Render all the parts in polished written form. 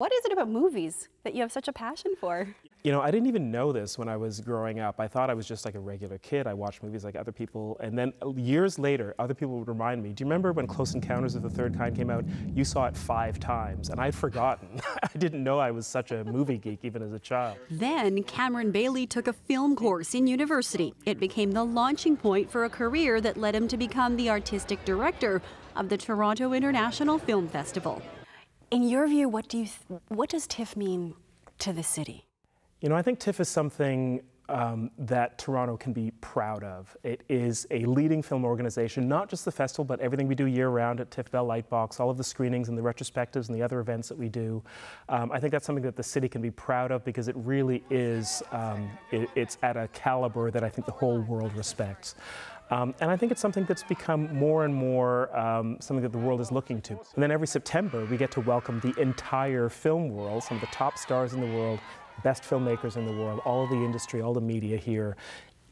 What is it about movies that you have such a passion for? You know, I didn't even know this when I was growing up. I thought I was just like a regular kid. I watched movies like other people. And then years later, other people would remind me, do you remember when Close Encounters of the Third Kind came out? You saw it 5 times. And I'd forgotten. I didn't know I was such a movie geek even as a child. Then Cameron Bailey took a film course in university. It became the launching point for a career that led him to become the artistic director of the Toronto International Film Festival. In your view, what does TIFF mean to the city? You know, I think TIFF is something that Toronto can be proud of. It is a leading film organization, not just the festival, but everything we do year-round at TIFF Bell Lightbox, all of the screenings and the retrospectives and the other events that we do. I think that's something that the city can be proud of because it really is, it's at a caliber that I think the whole world respects. And I think it's something that's become more and more something that the world is looking to. And then every September, we get to welcome the entire film world, some of the top stars in the world, best filmmakers in the world, all of the industry, all the media here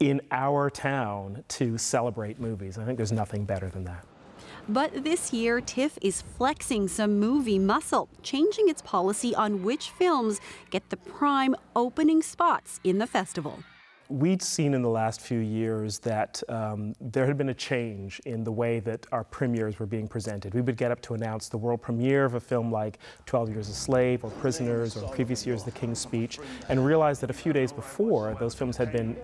in our town to celebrate movies. I think there's nothing better than that. But this year, TIFF is flexing some movie muscle, changing its policy on which films get the prime opening spots in the festival. We'd seen in the last few years that there had been a change in the way that our premieres were being presented. We would get up to announce the world premiere of a film like 12 Years a Slave or Prisoners or in previous years The King's Speech and realized that a few days before those films had been,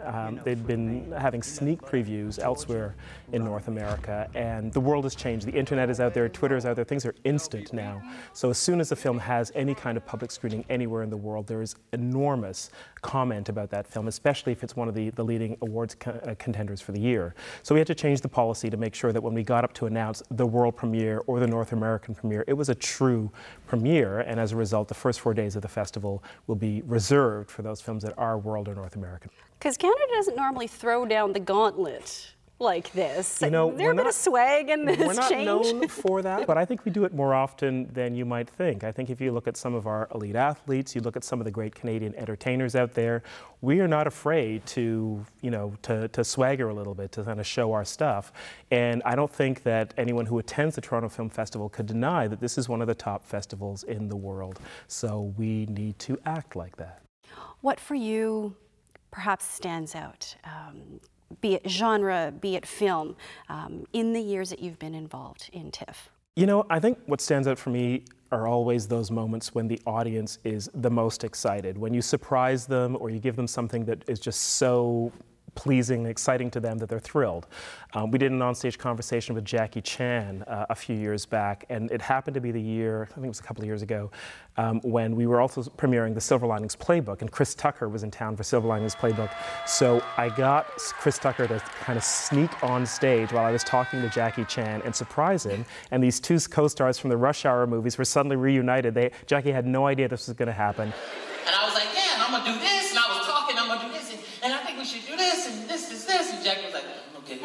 they'd been having sneak previews elsewhere in North America, and the world has changed. The internet is out there, Twitter is out there, things are instant now. So as soon as a film has any kind of public screening anywhere in the world, there is enormous comment about that film, especially if it's one of the leading awards contenders for the year. So we had to change the policy to make sure that when we got up to announce the world premiere or the North American premiere, it was a true premiere, and as a result, the first 4 days of the festival will be reserved for those films that are world or North American. Because Canada doesn't normally throw down the gauntlet like this. You know, there's a bit of swag in this change. We're not change. known for that, but I think we do it more often than you might think. I think if you look at some of our elite athletes, you look at some of the great Canadian entertainers out there, we are not afraid to, you know, to swagger a little bit, to kind of show our stuff. And I don't think that anyone who attends the Toronto Film Festival could deny that this is one of the top festivals in the world. So we need to act like that. What for you perhaps stands out? Be it genre, be it film, in the years that you've been involved in TIFF? You know, I think what stands out for me are always those moments when the audience is the most excited, when you surprise them or you give them something that is just so pleasing and exciting to them that they're thrilled. We did an onstage conversation with Jackie Chan a few years back, and it happened to be the year, I think it was a couple of years ago, when we were also premiering the Silver Linings Playbook, and Chris Tucker was in town for Silver Linings Playbook. So I got Chris Tucker to kind of sneak on stage while I was talking to Jackie Chan and surprise him, and these two co-stars from the Rush Hour movies were suddenly reunited. Jackie had no idea this was going to happen. And I was like, yeah, I'm going to do this, and I was talking, I'm going to do this, and I think we should do this, and this, and Jackie was like, okay.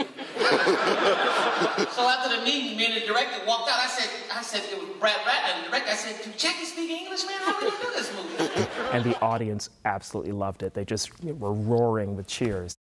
So after the meeting, me and the director walked out, I said, it was Brad Ratner, the director, I said, do Jackie speak English, man? How do we do this movie? And the audience absolutely loved it. They just were roaring with cheers.